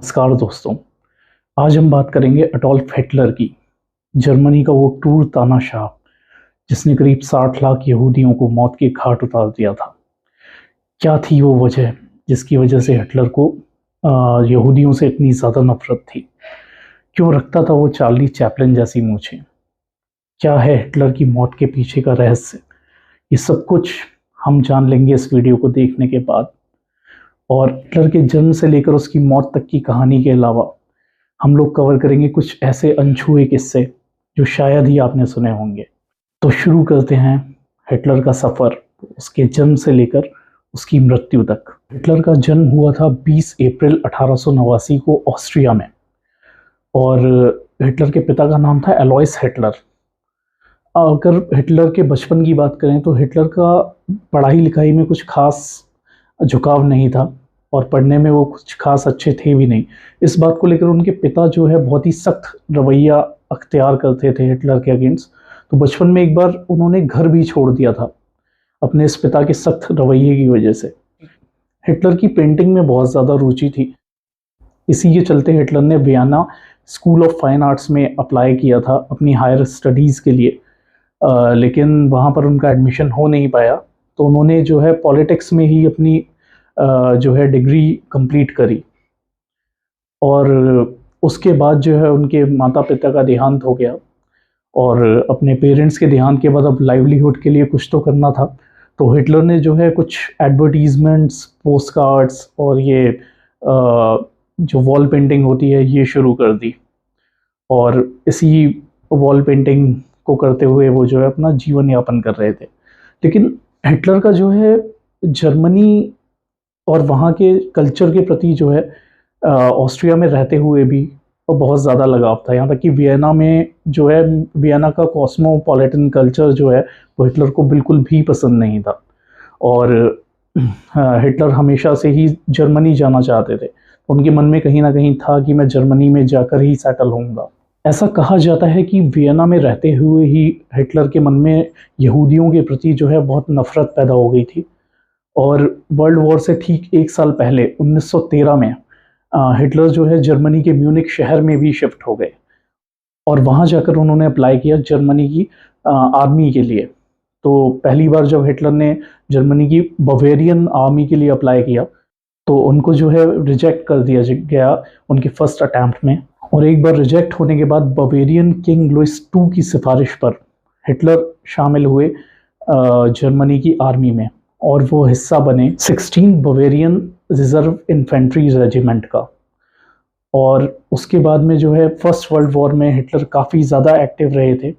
नमस्कार दोस्तों। आज हम बात करेंगे अडोल्फ हिटलर की। जर्मनी का वो क्रूर तानाशाह जिसने करीब 60 लाख यहूदियों को मौत के घाट उतार दिया था। क्या थी वो वजह जिसकी वजह से हिटलर को यहूदियों से इतनी ज़्यादा नफरत थी? क्यों रखता था वो चार्ली चैपलिन जैसी मूछें? क्या है हिटलर की मौत के पीछे का रहस्य? ये सब कुछ हम जान लेंगे इस वीडियो को देखने के बाद। और हिटलर के जन्म से लेकर उसकी मौत तक की कहानी के अलावा हम लोग कवर करेंगे कुछ ऐसे अनछुए किस्से जो शायद ही आपने सुने होंगे। तो शुरू करते हैं हिटलर का सफ़र, उसके जन्म से लेकर उसकी मृत्यु तक। हिटलर का जन्म हुआ था 20 अप्रैल 1889 को ऑस्ट्रिया में। और हिटलर के पिता का नाम था एलॉइस हिटलर। अगर हिटलर के बचपन की बात करें तो हिटलर का पढ़ाई लिखाई में कुछ खास झुकाव नहीं था और पढ़ने में वो कुछ खास अच्छे थे भी नहीं। इस बात को लेकर उनके पिता जो है बहुत ही सख्त रवैया अख्तियार करते थे हिटलर के अगेंस्ट। तो बचपन में एक बार उन्होंने घर भी छोड़ दिया था अपने इस पिता के सख्त रवैये की वजह से। हिटलर की पेंटिंग में बहुत ज़्यादा रुचि थी। इसी के चलते हिटलर ने Vienna school of fine arts में अप्लाई किया था अपनी हायर स्टडीज़ के लिए। लेकिन वहाँ पर उनका एडमिशन हो नहीं पाया, तो उन्होंने जो है पॉलिटिक्स में ही अपनी जो है डिग्री कंप्लीट करी। और उसके बाद जो है उनके माता पिता का देहांत हो गया और अपने पेरेंट्स के देहांत के बाद अब लाइवलीहुड के लिए कुछ तो करना था। तो हिटलर ने जो है कुछ एडवर्टीजमेंट्स, पोस्ट कार्ड्स और ये जो वॉल पेंटिंग होती है ये शुरू कर दी। और इसी वॉल पेंटिंग को करते हुए वो जो है अपना जीवन यापन कर रहे थे। लेकिन हिटलर का जो है जर्मनी और वहाँ के कल्चर के प्रति जो है ऑस्ट्रिया में रहते हुए भी बहुत ज़्यादा लगाव था। यहाँ तक कि वियना में जो है वियना का कॉस्मोपॉलिटन कल्चर जो है वो हिटलर को बिल्कुल भी पसंद नहीं था। और हिटलर हमेशा से ही जर्मनी जाना चाहते थे। उनके मन में कहीं ना कहीं था कि मैं जर्मनी में जाकर ही सेटल होऊंगा। ऐसा कहा जाता है कि वियना में रहते हुए ही हिटलर के मन में यहूदियों के प्रति जो है बहुत नफरत पैदा हो गई थी। और वर्ल्ड वॉर से ठीक एक साल पहले 1913 में हिटलर जो है जर्मनी के म्यूनिक शहर में भी शिफ्ट हो गए और वहाँ जाकर उन्होंने अप्लाई किया जर्मनी की आर्मी के लिए। तो पहली बार जब हिटलर ने जर्मनी की बवेरियन आर्मी के लिए अप्लाई किया तो उनको जो है रिजेक्ट कर दिया गया उनके फर्स्ट अटैम्प्ट में। और एक बार रिजेक्ट होने के बाद बवेरियन किंग लुइस II की सिफारिश पर हिटलर शामिल हुए जर्मनी की आर्मी में और वो हिस्सा बने 16 बवेरियन रिजर्व इन्फेंट्री रेजिमेंट का। और उसके बाद में जो है फर्स्ट वर्ल्ड वॉर में हिटलर काफ़ी ज़्यादा एक्टिव रहे थे।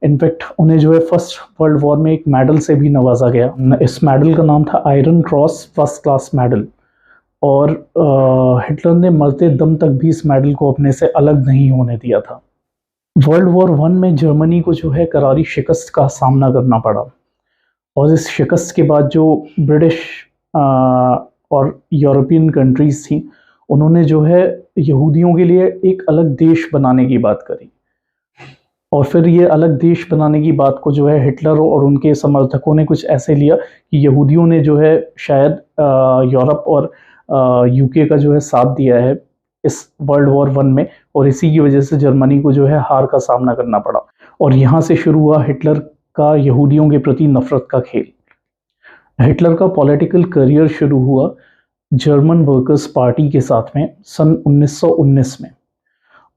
इनफैक्ट उन्हें जो है फर्स्ट वर्ल्ड वॉर में एक मेडल से भी नवाजा गया। इस मेडल का नाम था iron cross first class medal. और हिटलर ने मरते दम तक भी इस मेडल को अपने से अलग नहीं होने दिया था। वर्ल्ड वॉर 1 में जर्मनी को जो है करारी शिकस्त का सामना करना पड़ा और इस शिकस्त के बाद जो ब्रिटिश और यूरोपियन कंट्रीज़ थी उन्होंने जो है यहूदियों के लिए एक अलग देश बनाने की बात करी। और फिर ये अलग देश बनाने की बात को जो है हिटलर और उनके समर्थकों ने कुछ ऐसे लिया कि यहूदियों ने जो है शायद यूरोप और यूके का जो है साथ दिया है इस वर्ल्ड वॉर 1 में और इसी की वजह से जर्मनी को जो है हार का सामना करना पड़ा। और यहाँ से शुरू हुआ हिटलर का यहूदियों के प्रति नफरत का खेल। हिटलर का पॉलिटिकल करियर शुरू हुआ जर्मन वर्कर्स पार्टी के साथ में सन 1919 में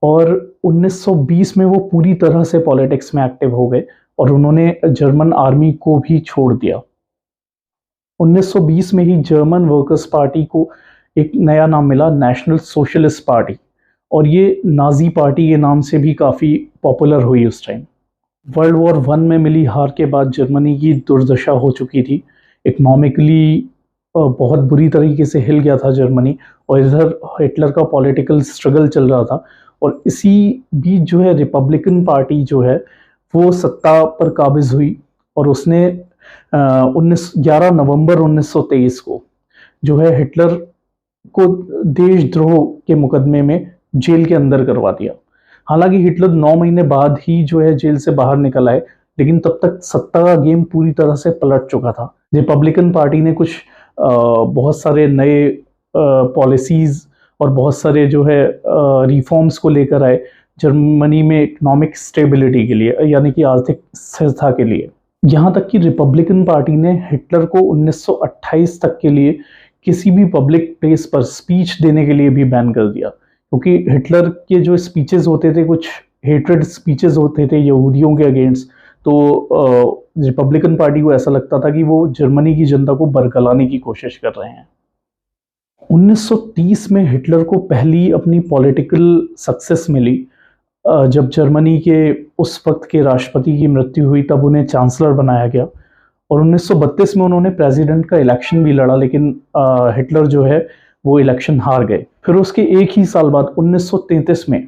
और 1920 में वो पूरी तरह से पॉलिटिक्स में एक्टिव हो गए और उन्होंने जर्मन आर्मी को भी छोड़ दिया। 1920 में ही जर्मन वर्कर्स पार्टी को एक नया नाम मिला, नेशनल सोशलिस्ट पार्टी, और ये नाजी पार्टी के नाम से भी काफ़ी पॉपुलर हुई उस टाइम। वर्ल्ड वॉर 1 में मिली हार के बाद जर्मनी की दुर्दशा हो चुकी थी। इकनॉमिकली बहुत बुरी तरीके से हिल गया था जर्मनी और इधर हिटलर का पॉलिटिकल स्ट्रगल चल रहा था। और इसी बीच जो है रिपब्लिकन पार्टी जो है वो सत्ता पर काबिज हुई और उसने 11 नवंबर 1923 को जो है हिटलर को देशद्रोह के मुकदमे में जेल के अंदर करवा दिया। हालांकि हिटलर 9 महीने बाद ही जो है जेल से बाहर निकल आए, लेकिन तब तक सत्ता का गेम पूरी तरह से पलट चुका था। रिपब्लिकन पार्टी ने कुछ बहुत सारे नए पॉलिसीज़ और बहुत सारे जो है रिफॉर्म्स को लेकर आए जर्मनी में इकोनॉमिक स्टेबिलिटी के लिए, यानी कि आर्थिक स्थिरता के लिए। यहाँ तक कि रिपब्लिकन पार्टी ने हिटलर को 1928 तक के लिए किसी भी पब्लिक प्लेस पर स्पीच देने के लिए भी बैन कर दिया, क्योंकि हिटलर के जो स्पीचेस होते थे कुछ हेट्रेड स्पीचेस होते थे यहूदियों के अगेंस्ट। तो रिपब्लिकन पार्टी को ऐसा लगता था कि वो जर्मनी की जनता को बरगलाने की कोशिश कर रहे हैं। 1930 में हिटलर को पहली अपनी पॉलिटिकल सक्सेस मिली जब जर्मनी के उस वक्त के राष्ट्रपति की मृत्यु हुई, तब उन्हें चांसलर बनाया गया। और 1932 में उन्होंने प्रेसिडेंट का इलेक्शन भी लड़ा, लेकिन हिटलर जो है वो इलेक्शन हार गए। फिर उसके एक ही साल बाद 1933 में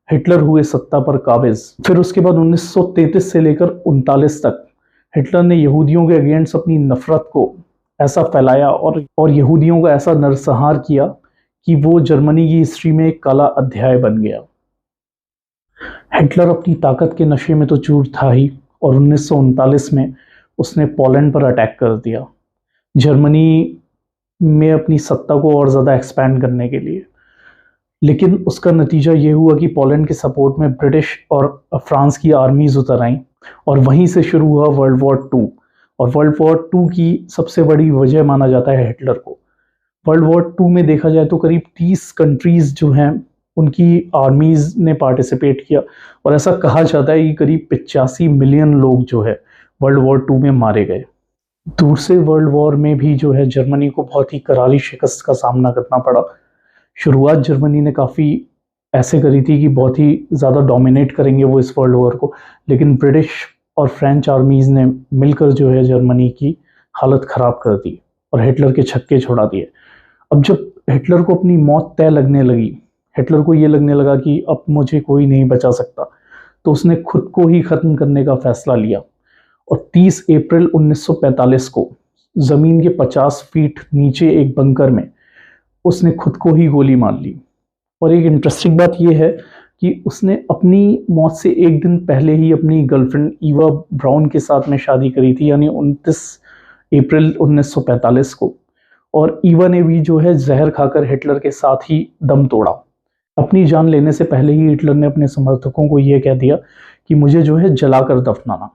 हिटलर हुए सत्ता पर काबिज। फिर उसके बाद 1933 से लेकर 1939 तक हिटलर ने यहूदियों के अगेंस्ट अपनी नफरत को ऐसा फैलाया और यहूदियों का ऐसा नरसंहार किया कि वो जर्मनी की हिस्ट्री में एक काला अध्याय बन गया। हिटलर अपनी ताकत के नशे में तो चूर था ही, और 1939 में उसने पोलैंड पर अटैक कर दिया जर्मनी में अपनी सत्ता को और ज़्यादा एक्सपैंड करने के लिए। लेकिन उसका नतीजा ये हुआ कि पोलैंड के सपोर्ट में ब्रिटिश और फ्रांस की आर्मीज उतर आईं, और वहीं से शुरू हुआ वर्ल्ड वॉर टू। और वर्ल्ड वॉर टू की सबसे बड़ी वजह माना जाता है हिटलर को। वर्ल्ड वॉर टू में देखा जाए तो करीब 30 कंट्रीज जो हैं उनकी आर्मीज ने पार्टिसिपेट किया, और ऐसा कहा जाता है कि करीब 85 मिलियन लोग जो है वर्ल्ड वॉर टू में मारे गए। दूसरे वर्ल्ड वॉर में भी जो है जर्मनी को बहुत ही करारी शिकस्त का सामना करना पड़ा। शुरुआत जर्मनी ने काफ़ी ऐसे करी थी कि बहुत ही ज़्यादा डोमिनेट करेंगे वो इस वर्ल्ड वॉर को, लेकिन ब्रिटिश और फ्रेंच आर्मीज़ ने मिलकर जो है जर्मनी की हालत ख़राब कर दी और हिटलर के छक्के छोड़ा दिए। अब जब हिटलर को अपनी मौत तय लगने लगी, हिटलर को ये लगने लगा कि अब मुझे कोई नहीं बचा सकता, तो उसने खुद को ही ख़त्म करने का फैसला लिया। और 30 अप्रैल 1945 को ज़मीन के 50 फीट नीचे एक बंकर में उसने खुद को ही गोली मार ली। और एक इंटरेस्टिंग बात यह है कि उसने अपनी मौत से एक दिन पहले ही अपनी गर्लफ्रेंड ईवा ब्राउन के साथ में शादी करी थी, यानी 29 अप्रैल 1945 को। और ईवा ने भी जो है जहर खाकर हिटलर के साथ ही दम तोड़ा। अपनी जान लेने से पहले ही हिटलर ने अपने समर्थकों को यह कह दिया कि मुझे जो है जलाकर दफनाना।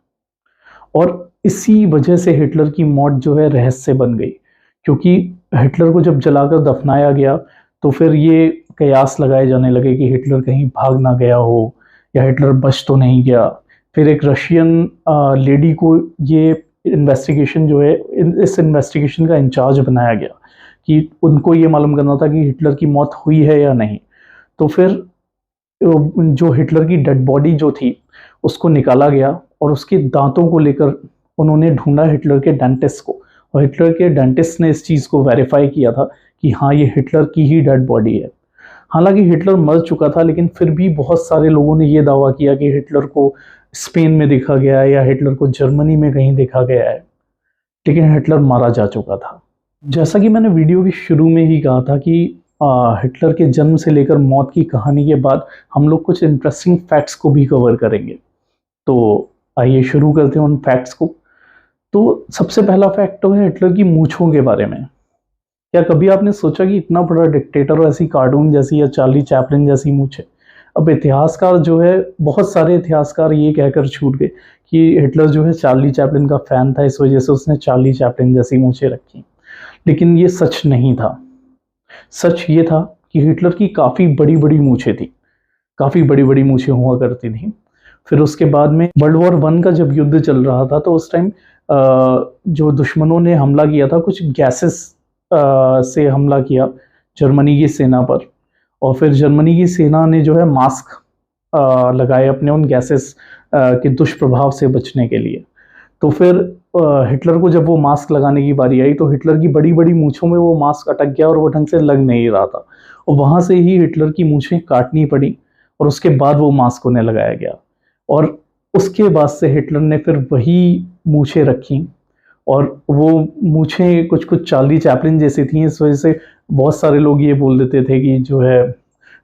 और इसी वजह से हिटलर की मौत जो है रहस्य बन गई, क्योंकि हिटलर को जब जलाकर दफनाया गया तो फिर ये कयास लगाए जाने लगे कि हिटलर कहीं भाग ना गया हो या हिटलर बच तो नहीं गया। फिर एक रशियन लेडी को ये इन्वेस्टिगेशन जो है इस इन्वेस्टिगेशन का इंचार्ज बनाया गया कि उनको ये मालूम करना था कि हिटलर की मौत हुई है या नहीं। तो फिर जो हिटलर की डेड बॉडी जो थी उसको निकाला गया, और उसके दांतों को लेकर उन्होंने ढूंढा हिटलर के डेंटिस्ट को, और हिटलर के डेंटिस्ट ने इस चीज़ को वेरीफाई किया था कि हाँ ये हिटलर की ही डेड बॉडी है। हालांकि हिटलर मर चुका था, लेकिन फिर भी बहुत सारे लोगों ने ये दावा किया कि हिटलर को स्पेन में देखा गया है या हिटलर को जर्मनी में कहीं देखा गया है, लेकिन हिटलर मारा जा चुका था। जैसा कि मैंने वीडियो के शुरू में ही कहा था कि हिटलर के जन्म से लेकर मौत की कहानी के बाद हम लोग कुछ इंटरेस्टिंग फैक्ट्स को भी कवर करेंगे। तो आइए शुरू करते हैं उन फैक्ट्स को। तो सबसे पहला फैक्ट तो है हिटलर की मूंछों के बारे में। क्या कभी आपने सोचा कि इतना बड़ा डिक्टेटर और ऐसी कार्टून जैसी या चार्ली चैपलिन जैसी मूंछें? अब इतिहासकार जो है, बहुत सारे इतिहासकार ये कहकर छूट गए कि हिटलर जो है चार्ली चैपलिन का फैन था, इस वजह से उसने चार्ली चैपलिन जैसी मूंछें रखी। लेकिन ये सच नहीं था। सच ये था कि हिटलर की काफ़ी बड़ी बड़ी मूंछें थी, काफ़ी बड़ी बड़ी मूंछें हुआ करती थी। फिर उसके बाद में वर्ल्ड वॉर 1 का जब युद्ध चल रहा था, तो उस टाइम जो दुश्मनों ने हमला किया था, कुछ गैसेस से हमला किया जर्मनी की सेना पर, और फिर जर्मनी की सेना ने जो है मास्क लगाए अपने उन गैसेस के दुष्प्रभाव से बचने के लिए। तो फिर हिटलर को जब वो मास्क लगाने की बारी आई, तो हिटलर की बड़ी बड़ी मूंछों में वो मास्क अटक गया और वो ढंग से लग नहीं रहा था, और वहाँ से ही हिटलर की मूंछें काटनी पड़ी, और उसके बाद वो मास्क उन्हें लगाया गया। और उसके बाद से हिटलर ने फिर वही मूंछें रखी, और वो मूंछें कुछ कुछ चार्ली चैपलिन जैसी थी। इस वजह से बहुत सारे लोग ये बोल देते थे कि जो है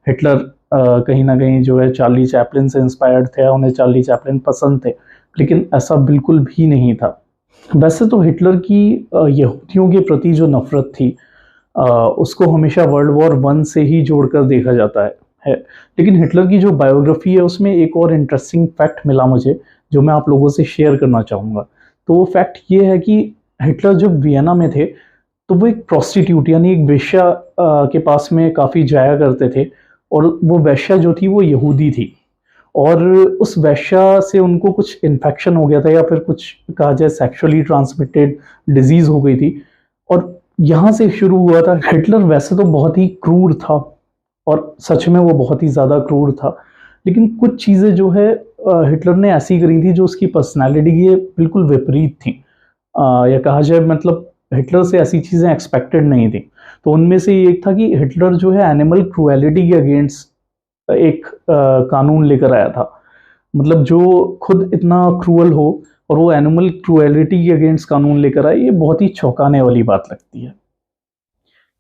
हिटलर कहीं ना कहीं जो है चार्ली चैपलिन से इंस्पायर्ड थे, उन्हें चार्ली चैपलिन पसंद थे, लेकिन ऐसा बिल्कुल भी नहीं था। वैसे तो हिटलर की यहूदियों के प्रति जो नफरत थी उसको हमेशा वर्ल्ड वॉर वन से ही जोड़कर देखा जाता है। लेकिन हिटलर की जो बायोग्राफी है उसमें एक और इंटरेस्टिंग फैक्ट मिला मुझे, जो मैं आप लोगों से शेयर करना चाहूँगा। तो वो फैक्ट ये है कि हिटलर जब वियना में थे तो वो एक प्रोस्टिट्यूट यानी एक वेश्या के पास में काफ़ी जाया करते थे, और वो वेश्या जो थी वो यहूदी थी, और उस वेश्या से उनको कुछ इन्फेक्शन हो गया था, या फिर कुछ कहा जाए सेक्सुअली ट्रांसमिटेड डिजीज़ हो गई थी, और यहाँ से शुरू हुआ था। हिटलर वैसे तो बहुत ही क्रूर था, और सच में वो बहुत ही ज़्यादा क्रूर था, लेकिन कुछ चीज़ें जो है हिटलर ने ऐसी करी थी जो उसकी पर्सनैलिटी के बिल्कुल विपरीत थी, या कहा जाए मतलब हिटलर से ऐसी चीज़ें एक्सपेक्टेड नहीं थी। तो उनमें से एक था कि हिटलर जो है एनिमल क्रूएलिटी के अगेंस्ट एक कानून लेकर आया था। मतलब जो खुद इतना क्रूअल हो और वो एनिमल क्रूएलिटी के अगेंस्ट कानून लेकर आए, ये बहुत ही चौंकाने वाली बात लगती है।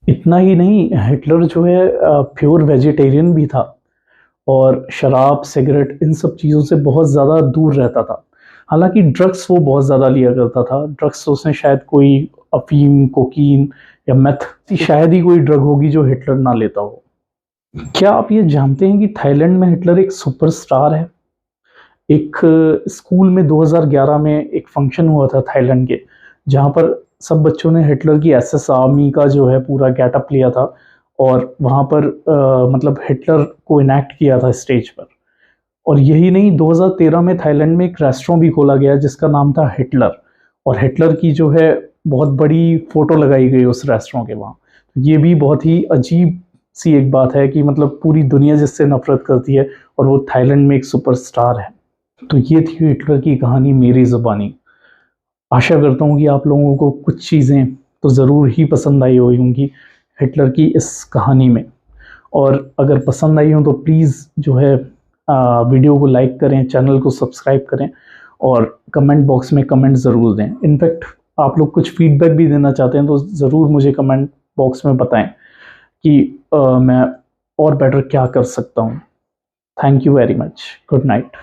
इतना ही नहीं, हिटलर जो है प्योर वेजिटेरियन भी था, और शराब, सिगरेट इन सब चीज़ों से बहुत ज़्यादा दूर रहता था। हालाँकि ड्रग्स वो बहुत ज़्यादा लिया करता था। ड्रग्स उसने शायद कोई अफ़ीम, कोकीन या मेथ, शायद ही कोई ड्रग होगी जो हिटलर ना लेता हो। क्या आप ये जानते हैं कि थाईलैंड में हिटलर एक सुपरस्टार है? एक स्कूल में 2011 में एक फंक्शन हुआ था थाईलैंड के, जहाँ पर सब बच्चों ने हिटलर की एसएस आर्मी का जो है पूरा गेटअप लिया था, और वहाँ पर मतलब हिटलर को इनैक्ट किया था स्टेज पर। और यही नहीं, 2013 में थाईलैंड में एक रेस्टोरेंट भी खोला गया जिसका नाम था हिटलर, और हिटलर की जो है बहुत बड़ी फ़ोटो लगाई गई उस रेस्टोरेंट के वहाँ। ये भी बहुत ही अजीब सी एक बात है कि मतलब पूरी दुनिया जिससे नफ़रत करती है, और वो थाईलैंड में एक सुपरस्टार है। तो ये थी हिटलर की कहानी मेरी ज़ुबानी। आशा करता हूँ कि आप लोगों को कुछ चीज़ें तो ज़रूर ही पसंद आई हुई होंगी हिटलर की इस कहानी में, और अगर पसंद आई हो तो प्लीज़ जो है वीडियो को लाइक करें, चैनल को सब्सक्राइब करें, और कमेंट बॉक्स में कमेंट ज़रूर दें। इनफैक्ट आप लोग कुछ फीडबैक भी देना चाहते हैं तो ज़रूर मुझे कमेंट बॉक्स में बताएं कि मैं और बेटर क्या कर सकता हूँ। Thank you very much. Good night.